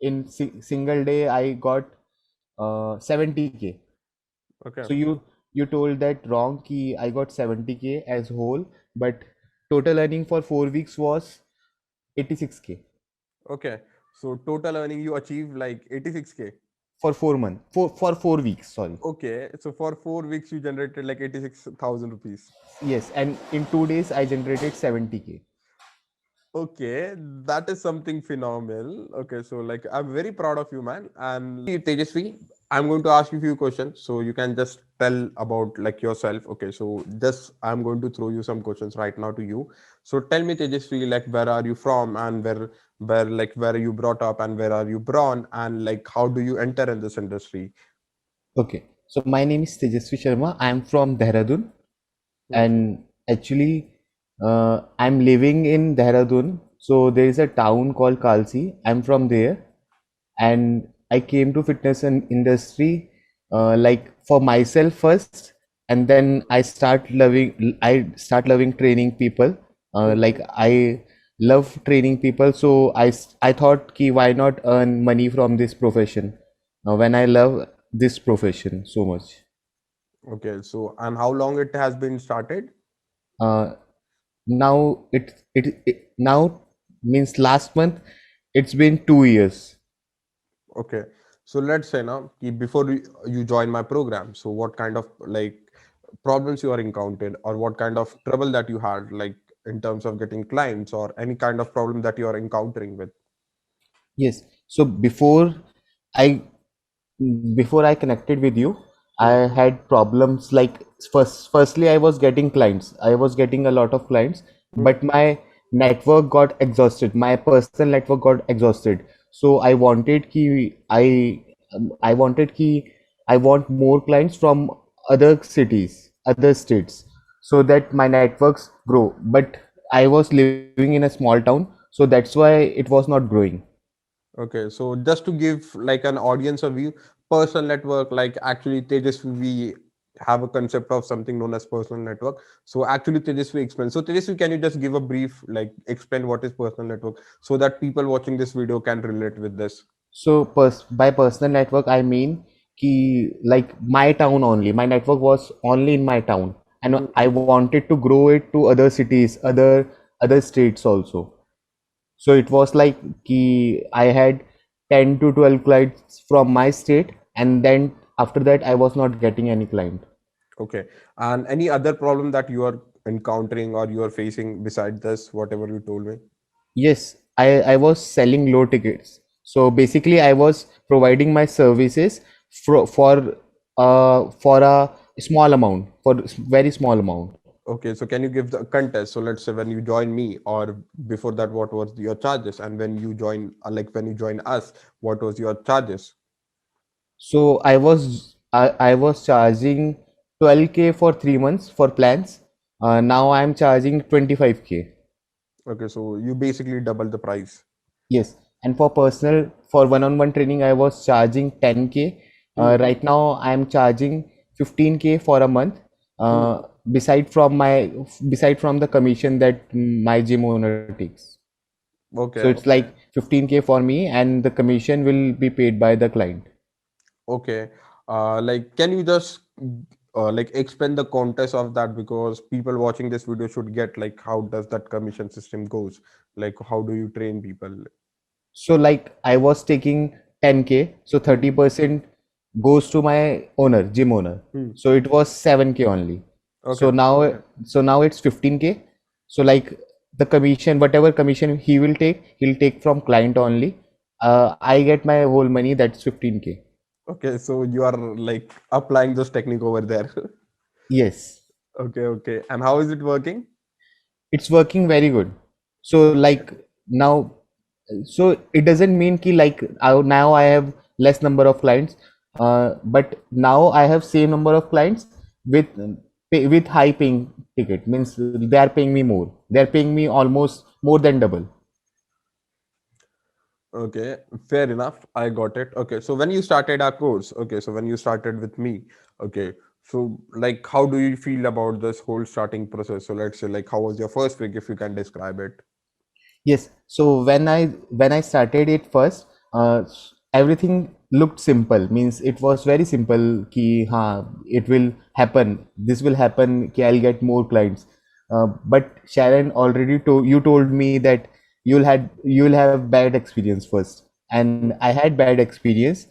in single day I got 70K. Okay. So you told that wrong key. I got 70K as whole, but total earning for 4 weeks was 86K Okay. So total earning you achieved like 86K. for 4 months. For 4 weeks, sorry. Okay. So for 4 weeks you generated like 86,000 rupees. Yes, and in 2 days I generated 70K. Okay, that is something phenomenal. Okay, so like I'm very proud of you, man. And Tejasvi, I'm going to ask you a few questions, so you can just tell about like yourself. Okay, so just I'm going to throw you some questions right now to you. So tell me, Tejasvi, like where are you from, and where are you brought up, and where are you born, and like how do you enter in this industry? Okay, so my name is Tejasvi Sharma. I'm from Dehradun, Hmm. and actually, I'm living in Dehradun. So there is a town called Kalsi. I'm from there, and I came to fitness and industry like for myself first, and then I start loving training people. Like Okay. I love training people, so I thought ki why not earn money from this profession when I love this profession so much. Okay. So and how long it has been started? Uh, now it now means last month it's been 2 years. Okay. So let's say now before you join my program, so what kind of like problems you are encountered or what kind of trouble that you had like in terms of getting clients or any kind of problem that you are encountering with. Yes. So I before I connected with you, I Hmm. had problems like firstly I was getting clients. I was getting a lot of clients, Hmm. but my network got exhausted. My personal network got exhausted. So I wanted I want more clients from other cities, other states, so that my networks grow. But I was living in a small town, so that's why it was not growing. Okay, so just to give like an audience a view, personal network, like actually Tejasvi, we have a concept of something known as personal network. So actually Tejasvi explains. So Tejasvi, can you just give a brief, like explain what is personal network so that people watching this video can relate with this? So by personal network, I mean like my town only. My network was only in my town, and I Mhm. wanted to grow it to other cities, other states also. So it was like I had 10 to 12 clients from my state, and then after that, I was not getting any client. Okay. And any other problem that you are encountering or you are facing beside this, whatever you told me? Yes, I was selling low tickets. So basically, I was providing my services for a small amount, for very small amount. Okay, so can you give the contest? So let's say when you join me, or before that, what was your charges? And when you join, like when you join us, what was your charges? So I was charging 12K for 3 months for plans. Now I'm charging 25K. Okay, so you basically double the price. Yes, and for one-on-one training, I was charging 10K. Hmm. Right now, I'm charging 15K for a month. Hmm. Uh, beside from the commission that my gym owner takes. So it's Okay. like 15K for me, and the commission will be paid by the client. Okay. Like, can you just like explain the context of that because people watching this video should get like how does that commission system goes? Like, how do you train people? So like I was taking 10K, so Hmm. 30% goes to my owner, gym owner. Hmm. So it was 7K only. So Okay. now it's 15K. So like the commission, whatever commission he'll take from client only. I get my whole money, that's 15K. Okay. So you are like applying this technique over there. Yes, Okay. Okay. And how is it working? it's working very good. So like now, so it doesn't mean ki like now I have less number of clients, but now I have same number of clients with with high paying ticket, means they are paying me more. They are paying me almost more than double. Okay, fair enough. I got it. Okay, so when you started our course, okay, so when you started with me, okay, so like how do you feel about this whole starting process? So let's say like how was your first week if you can describe it? Yes. So when I started it first, everything looked simple, means it was very simple ki ha, it will happen, this will happen ki I'll get more clients. But Sharon, already told me that you'll have bad experience first, and I had bad experience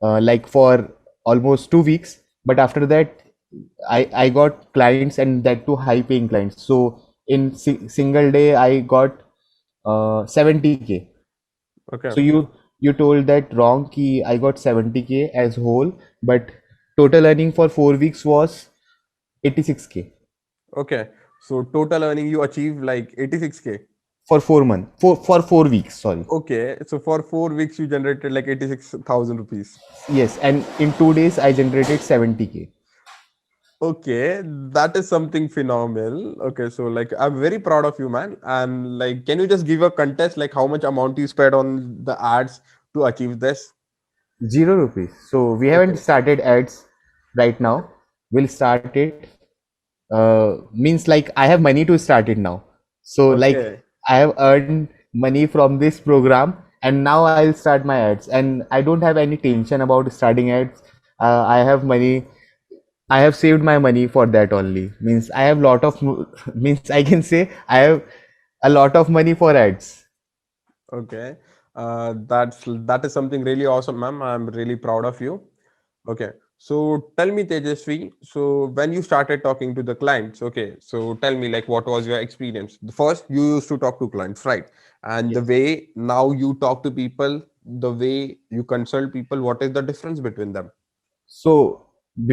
like for almost 2 weeks. But after that I got clients, and that too high paying clients. So in single day I got 70K. Okay. So you told that wrong ki I got 70K as whole, but total earning for 4 weeks was 86K Okay. So total earning you achieved like 86K. for 4 months, for 4 weeks, sorry. Okay. So for 4 weeks you generated like 86,000 rupees. Yes, and in 2 days I generated 70K. Okay, that is something phenomenal. Okay, so like I'm very proud of you, man. And like, can you just give a contest, like how much amount you spent on the ads to achieve this? 0 rupees. So we haven't Okay, started ads right now. We'll start it. Means like I have money to start it now. So like okay, I have earned money from this program, and now I'll start my ads, and I don't have any tension about starting ads. I have money. I have saved my money for that only. Means I have lot of means I can say I have a lot of money for ads. okay. That is something really awesome, ma'am. I'm really proud of you. Okay. So tell me, Tejasvi, so when you started talking to the clients, okay, so tell me like what was your experience? The first you used to talk to clients, right? And the Yes. way now you talk to people, the way you consult people, what is the difference between them? So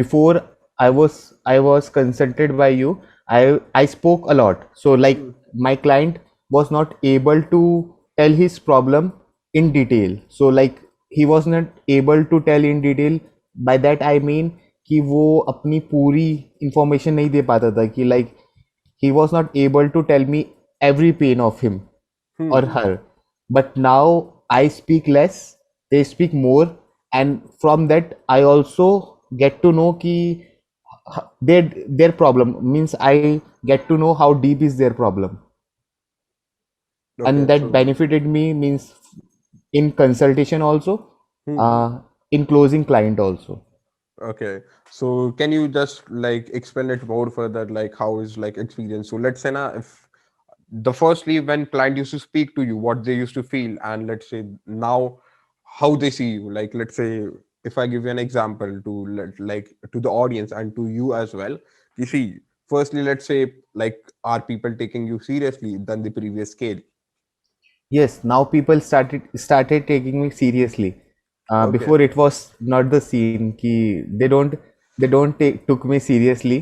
before I was consulted by you, I spoke a lot. So like Hmm. my client was not able to tell his problem in detail. So like he was not able to tell in detail. By that I mean कि वो अपनी पूरी information नहीं दे पाता था कि like he was not able to tell me every pain of him or Hmm. her. But now I speak less, they speak more, and from that I also get to know ki their problem, means I get to know how deep is their problem, and Okay. that So, benefited me, means in consultation also, hmm. uh, in closing client also. Okay. So can you just like explain it more further, like how is like experience? So let's say now if the firstly when client used to speak to you, what they used to feel, and let's say now how they see you. Like let's say if I give you an example to like to the audience and to you as well. You see, firstly, let's say like are people taking you seriously than the previous scale? Yes, now people started taking me seriously. Okay. Before it was not the scene ki they don't take took me seriously,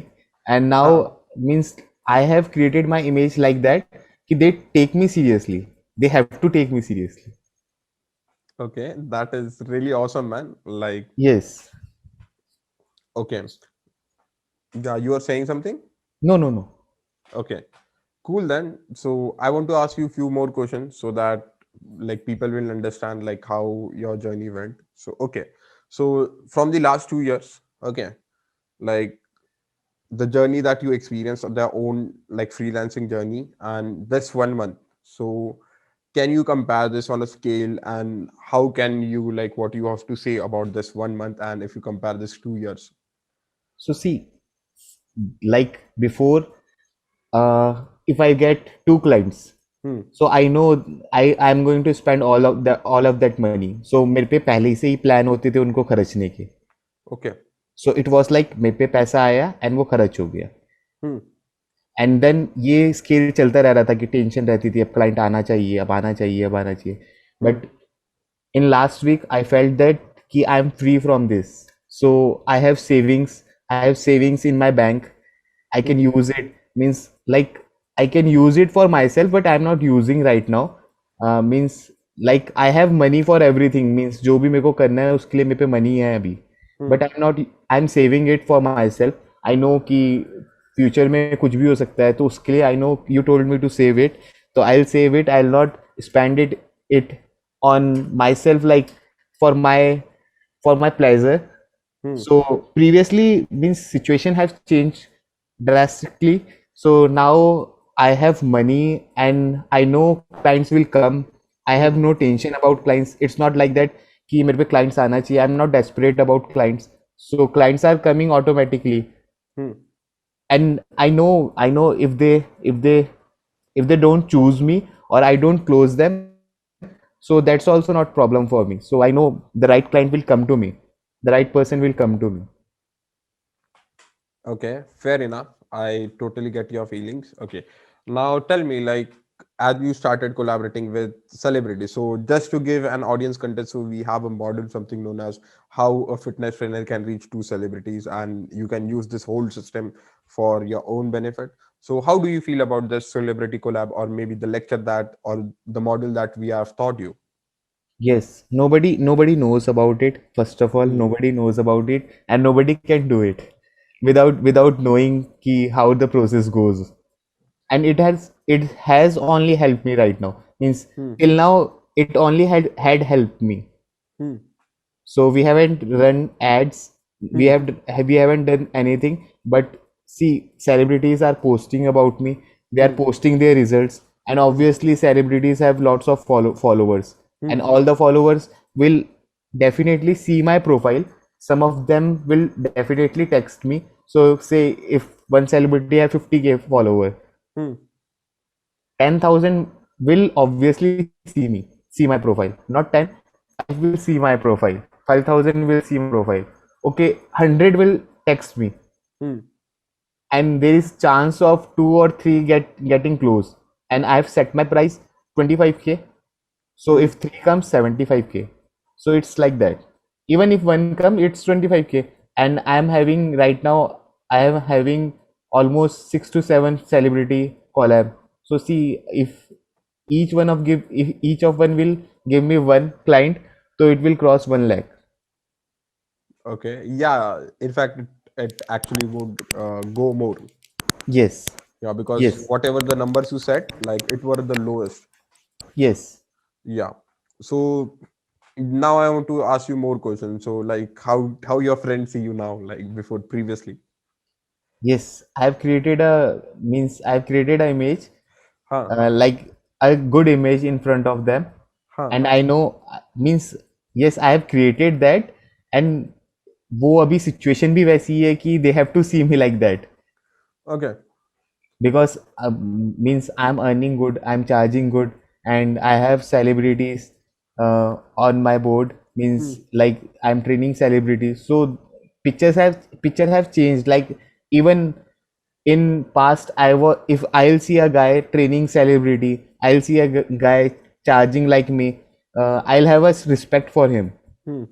and now Huh. means I have created my image like that ki they take me seriously. They have to take me seriously. Okay. That is really awesome, man. Like, Yes. okay. Yeah, you are saying something? No, no, no. Okay. Cool then. So I want to ask you a few more questions so that like people will understand like how your journey went. So okay. So from the last 2 years, okay, like the journey that you experienced on their own like freelancing journey and this 1 month. So can you compare this on a scale and how can you like what you have to say about this 1 month and if you compare this 2 years? So see, like before, if I get two clients, Hmm. so I know I'm going to spend all of that money. So मेरे पे पहले ही से ही plan होते थे उनको खर्चने के. Okay. So it was like मेरे पे पैसा आया एंड वो खर्च हो गया. Hmm. एंड देन ये स्केल चलता रह रहा था कि टेंशन रहती थी, अब क्लाइंट आना चाहिए, अब आना चाहिए, अब आना चाहिए. Hmm. But in last week I felt that ki I am free from this. So I have savings in my bank. I can Hmm. use it, means like I can use it for myself, but I'm not using right now. Means like I have money for everything, means जो भी मेरे को करना है उसके लिए मेरे पे मनी है अभी. Hmm. But I'm saving it for myself. I know कि फ्यूचर में कुछ भी हो सकता है, तो उसके लिए I know you told me to save it, so I'll save it. I'll not spend it on myself, like for my pleasure. Hmm. So previously means situation has changed drastically. So now I have money and I know clients will come. I have no tension about clients. It's not like that कि मेरे पे clients आना चाहिए. I'm not desperate about clients. So clients are coming automatically. Hmm. And I know if they don't choose me or I don't close them, so that's also not problem for me. So I know the right client will come to me, the right person will come to me. Okay, fair enough. I totally get your feelings. Okay, now tell me, like, as you started collaborating with celebrities, so just to give an audience context, so we have a model something known as how a fitness trainer can reach two celebrities, and you can use this whole system for your own benefit. So, how do you feel about this celebrity collab, or maybe the lecture that, or the model that we have taught you? Yes, nobody knows about it. First of all, Hmm. nobody knows about it, and nobody can do it without knowing ki how the process goes. And it has only helped me right now. Means Hmm. till now it only had helped me. Hmm. So we haven't run ads, we Hmm. have we haven't done anything. But see, celebrities are posting about me. They are Hmm. posting their results, and obviously celebrities have lots of followers, and Hmm. all the followers will definitely see my profile. Some of them will definitely text me. So say if one celebrity have 50K follower, Hmm. 10,000 will obviously see my profile. Not 10, 5 will see my profile. 5,000 will see my profile. Okay, 100 will text me, Hmm. and there is chance of 2 or 3 getting close. And I've set my price 25K. So Hmm. if 3 comes, 75K. So it's like that. Even if one come, it's 25K. And I'm having right now, I am having almost 6 to 7 celebrity collab. So see, if each of one will give me one client, so it will cross 1 lakh. Okay. Yeah. In fact, it actually would go more. Yes, Yeah, because yes, whatever the numbers you set, like it were the lowest. yes, Yeah. So now I want to ask you more questions. So like how your friends see you now, like before previously. yes. I've created a image, Huh. like a good image in front of them. Huh. And I know, means yes, I have created that. And वो अभी situation भी वैसी है कि they have to see me like that. Okay. Because means I'm earning good, I'm charging good, and I have celebrities on my board. Hmm. Means like I'm training celebrities. So picture have changed. Like even in past, I was if I'll see a guy training celebrity, I'll see a guy charging like me. I'll have a respect for him. Hmm.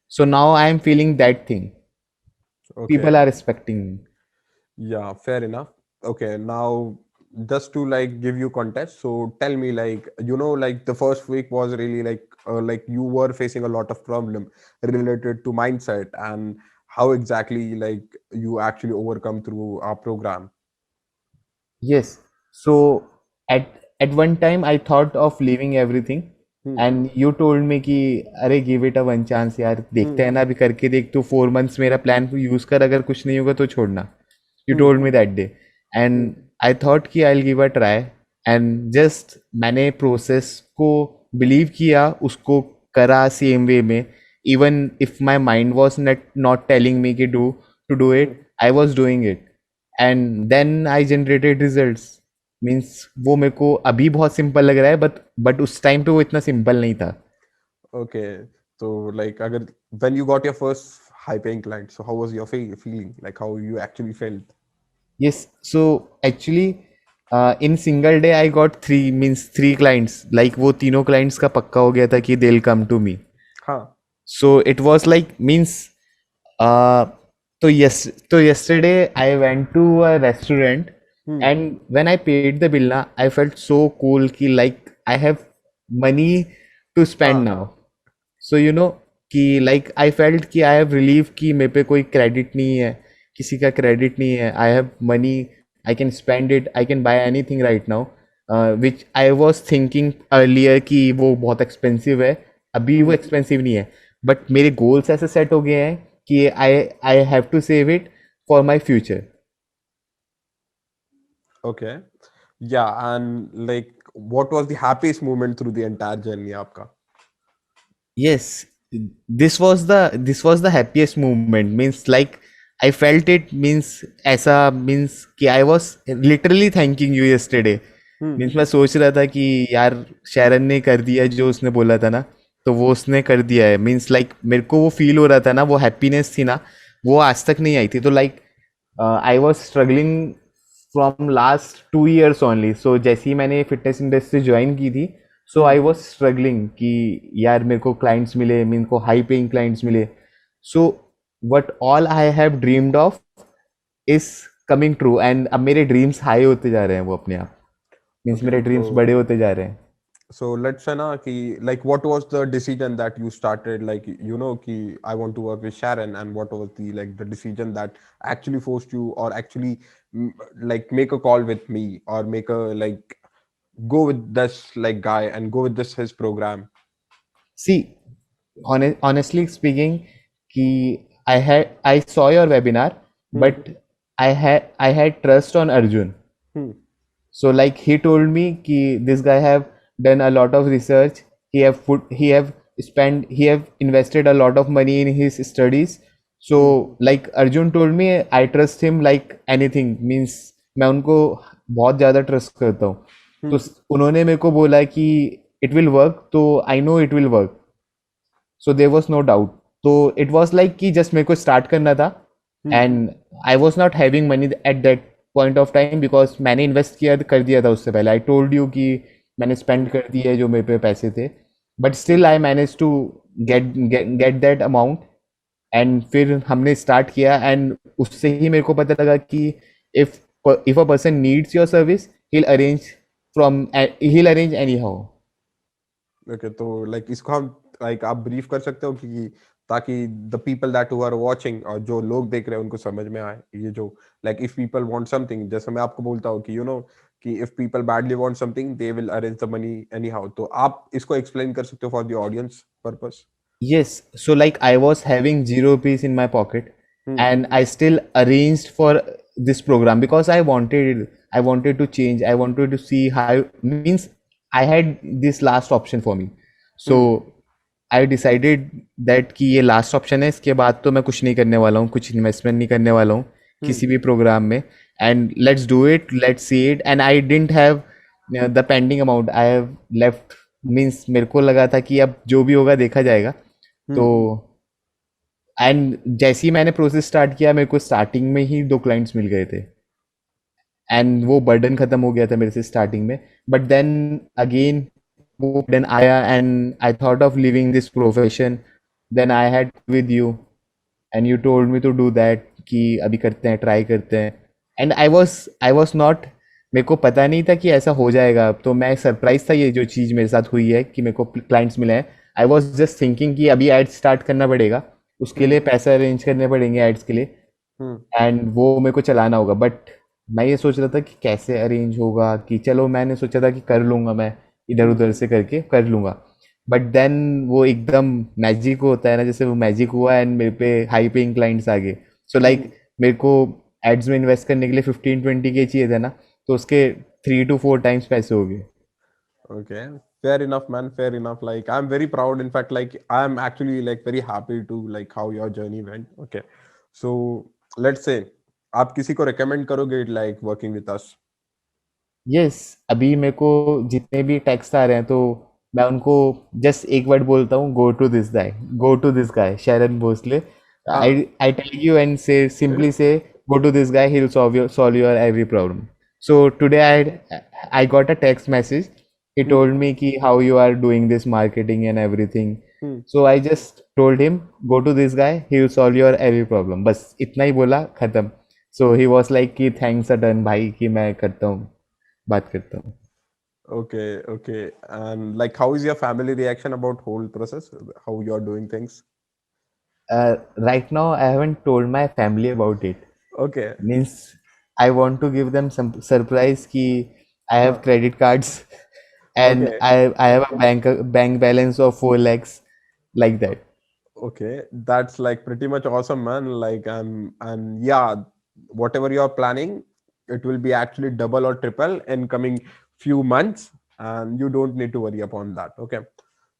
So now I am feeling that thing. People Okay. are respecting me. Yeah, fair enough. Okay, now just to like give you context, so tell me like like the first week was really like you were facing a lot of problem related to mindset and how exactly like you actually overcome through our program. Yes. So at one time I thought of leaving everything, Hmm. and you told me कि अरे give it a one chance यार, देखते Hmm. हैं ना, अभी करके देख, तो 4 months मेरा प्लान यूज कर, अगर कुछ नहीं होगा तो छोड़ना. You Hmm. told me that day, Hmm. and I thought कि I'll give a try. And just मैंने प्रोसेस को बिलीव किया, उसको करा सेम वे में. Even if my mind was not telling me कि do Hmm. it, I was doing it. And then I generated results. Means वो मेरे को अभी बहुत सिंपल लग रहा है, बट उस टाइम पे वो इतना सिंपल नहीं था. Okay. So like agar, when you got your first high paying client, so how was your feeling? Like how you actually felt? Yes, so actually in single day I got three clients. Like वो तीनों clients का पक्का हो गया था कि they'll come to me. Huh. So it was like, means uh so yesterday I went to a restaurant, Hmm. and when I paid the bill na, I felt so cool कि like I have money to spend Huh. now. So कि like I felt कि I have relief कि मेरे पे कोई credit नहीं है, किसी का credit नहीं है. I have money, I can spend it, I can buy anything right now, which I was thinking earlier कि वो बहुत expensive है. अभी वो Hmm. expensive नहीं है, but मेरे goals ऐसे set हो गए हैं कि I have to save it for my future. Okay. Yeah, and like what was the happiest moment through the entire journey आपका? Yes, this was the happiest movement. Means like I felt it. Means ऐसा means कि I was literally thanking you yesterday. Hmm. Means मैं सोच रहा था कि यार Sharon ने कर दिया जो उसने बोला था ना, तो वो उसने कर दिया है. मीन्स लाइक मेरे को वो फील हो रहा था ना, वो हैप्पीनेस थी ना, वो आज तक नहीं आई थी. तो like I was struggling from last 2 years only. So जैसे ही मैंने फिटनेस इंडस्ट्री ज्वाइन की थी, सो आई वॉज स्ट्रगलिंग कि यार मेरे को क्लाइंट्स मिले, मेरे को हाई पेइंग क्लाइंट्स मिले. So what all I have dreamed of is coming true. And अब मेरे ड्रीम्स हाई होते जा रहे हैं वो अपने आप. मीन्स Okay, मेरे ड्रीम्स so बड़े होते जा रहे हैं. so let's say na ki like what was the decision that you started like ki I want to work with Sharon, and what was the decision that actually forced you or actually like make a call with me or make a like go with this like guy and go with this his program. See, honestly speaking, I saw your webinar, Hmm. but I had trust on Arjun. Hmm. So like he told me कि this guy have done a lot of research. He have invested a lot of money in his studies. So Hmm. like Arjun told me, I trust him like anything. Means मैं उनको बहुत ज़्यादा trust करता हूँ. तो Hmm. उन्होंने मेरे को बोला कि it will work, तो I know it will work. So there was no doubt. तो it was like कि just मेरे को start करना था. Hmm. And I was not having money at that point of time because मैंने invest किया कर दिया था उससे पहले. I told you कि मैंने spend कर दिए जो मेरे पे पैसे थे. But still I managed to get that amount. And फिर हमने start किया, and उससे ही मेरे को पता लगा कि if if a person needs your service, he'll arrange anyhow. Okay, तो like इसको हम like आप brief कर सकते हो कि ताकि the people that who are watching और जो लोग देख रहे हैं उनको समझ में आए ये जो like if people want something, जैसे मैं आपको बोलता हूँ कि कि if people badly want something they will arrange the money anyhow, तो आप इसको explain कर सकते हो for the audience purpose. Yes, so like I was having 0 rupees in my pocket, Hmm. and I still arranged for this program because I wanted to change. I wanted to see how, means I had this last option for me. So Hmm. I decided that कि ये last option है, इसके बाद तो मैं कुछ नहीं करने वाला हूँ, कुछ इन्वेस्टमेंट नहीं करने वाला हूँ Hmm. किसी भी प्रोग्राम में. And let's do it, let's see it. And I didn't have the pending amount. I have left. Means मेरे को लगा था कि अब जो भी होगा देखा जाएगा. तो Hmm. एंड जैसे ही मैंने प्रोसेस स्टार्ट किया, मेरे को स्टार्टिंग में ही 2 क्लाइंट्स मिल गए थे. एंड वो बर्डन खत्म हो गया था मेरे से स्टार्टिंग में. बट देन अगेन वो बर्डन आया, and I thought of leaving this profession. Then I had with you, and you told me to do that कि अभी करते हैं, ट्राई करते हैं. एंड आई वॉज नॉट, मेरे को पता नहीं था कि ऐसा हो जाएगा. तो मैं सरप्राइज था ये जो चीज़ मेरे साथ हुई है कि मेरे को क्लाइंट्स मिले हैं. आई वॉज जस्ट थिंकिंग कि अभी एड्स स्टार्ट करना पड़ेगा, उसके लिए पैसा अरेंज करने पड़ेंगे एड्स के लिए, Hmm. एंड वो मेरे को चलाना होगा. बट मैं ये सोच रहा था कि कैसे अरेंज होगा, कि चलो मैंने सोचा था कि कर लूँगा, मैं इधर उधर से करके कर लूँगा. बट देन वो एकदम मैजिक होता है ना, जैसे वो मैजिक हुआ एंड मेरे पे हाई पेइंग क्लाइंट्स आ गए. सो लाइक मेरे को एड्स में इन्वेस्ट करने के लिए 15-20 के चाहिए था ना, तो उसके 3 to 4 times पैसे हो गए. Okay, fair enough, man. Fair enough. Like, I'm very proud. In fact, like, I'm actually like very happy to like how your journey went. Okay, so let's say आप किसी को recommend करोगे like working with us? Yes, अभी मेरे को जितने भी text आ रहे हैं, तो मैं उनको जस्ट एक वर्ड बोलता हूँ, गो to this guy Sharan Bhosle. हाँ. I tell you and say simply say go to this guy, he'll solve your every problem. So today I got a text message. He Hmm. told me कि how you are doing this marketing and everything. Hmm. So I just told him, go to this guy, he will solve your every problem. बस इतना ही बोला, खत्म. So he was like कि thanks a ton भाई, कि मैं करता हूँ, बात करता हूँ. Okay, okay. And like, how is your family reaction about whole process? How you're doing things? Right now I haven't told my family about it. Okay. Means I want to give them some surprise कि I have Huh. credit cards and Okay. I have a bank balance of 4 lakhs, like that. Okay. That's like pretty much awesome, man. Like, and yeah, whatever you're planning, it will be actually double or triple in coming few months. and you don't need to worry upon that. Okay.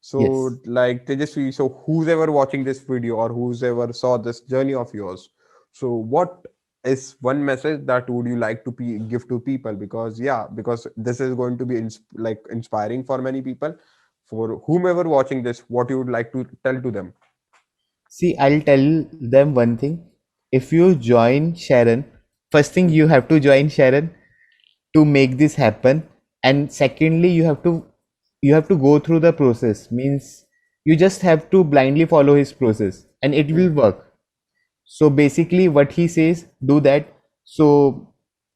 So Yes. like Tejasvi, so who's ever watching this video or who's ever saw this journey of yours, so what is one message that would you like to give to people? Because yeah, because this is going to be like inspiring for many people. For whomever watching this, what you would like to tell to them? See, I'll tell them one thing. If you join Sharon, first thing you have to join Sharon to make this happen. And secondly, you have to go through the process. Means you just have to blindly follow his process and it Hmm. will work. So basically what he says, do that. So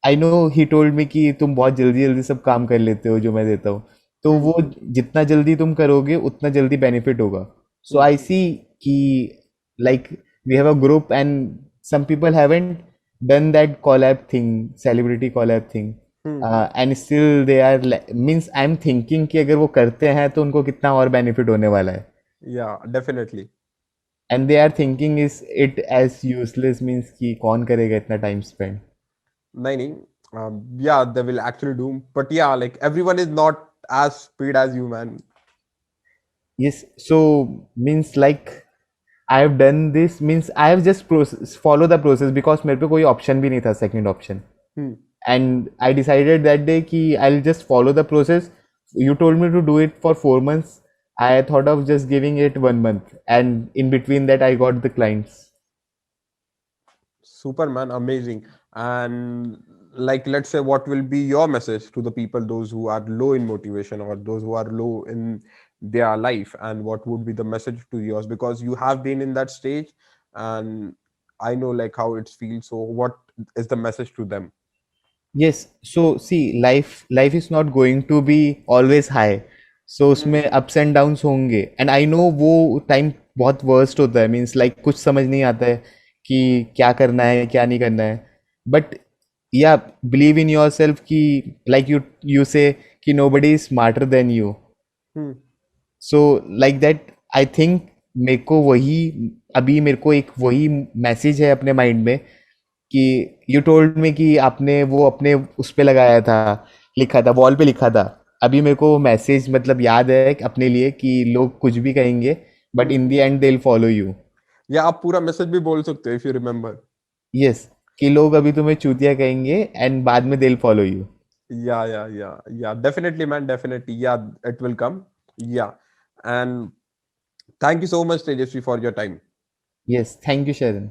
I know he told me कि तुम बहुत जल्दी जल्दी सब काम कर लेते हो जो मैं देता हूँ, तो Hmm. वो जितना जल्दी तुम करोगे उतना जल्दी बेनिफिट होगा. So Hmm. I see कि like we have a group and some people haven't done that collab thing, celebrity collab thing, Hmm. and still they are means I'm thinking कि अगर वो करते हैं तो उनको कितना और बेनिफिट होने वाला है. Yeah, definitely. And they are thinking is it as useless means कि कौन करेगा इतना time spend. Nine. Yeah, they will actually do. But yeah, like everyone is not as speed as you, man. Yes, so means like I have done this means I have just process follow the process because मेरे पे कोई option भी नहीं था second option. Hmm. And I decided that day कि I'll just follow the process. You told me to do it for 4 months. I thought of just giving it 1 month, and in between that I got the clients. Superman, amazing. And like, let's say, what will be your message to the people, those who are low in motivation or those who are low in their life, and what would be the message to yours? Because you have been in that stage, and I know like how it feels. So, what is the message to them? Yes, so see, life is not going to be always high. So उसमें ups and downs होंगे. And I know वो time बहुत worst होता है. Means like कुछ समझ नहीं आता है कि क्या करना है क्या नहीं करना है. But yeah, believe in yourself कि like you say कि nobody is smarter than you. Hmm. So like that I think मेरे को वही अभी मेरे को एक वही मैसेज है अपने माइंड में कि यू टोल्ड मी कि आपने वो अपने उस पे लगाया था, लिखा था वॉल पे लिखा था. अभी मेरे को वो मैसेज मतलब याद है अपने लिए कि लोग कुछ भी कहेंगे but Hmm. In the and they will follow you. या आप पूरा मैसेज भी बोल सकते हो इफ यू रिमेम्बर. यस, कि लोग अभी तुम्हें चूतिया कहेंगे एंड बाद में they will follow you. Yeah. Definitely, man. Definitely. Yeah, it will come. Yeah. And thank you so much, Tejasvi, for your time. Yes, thank you शरण.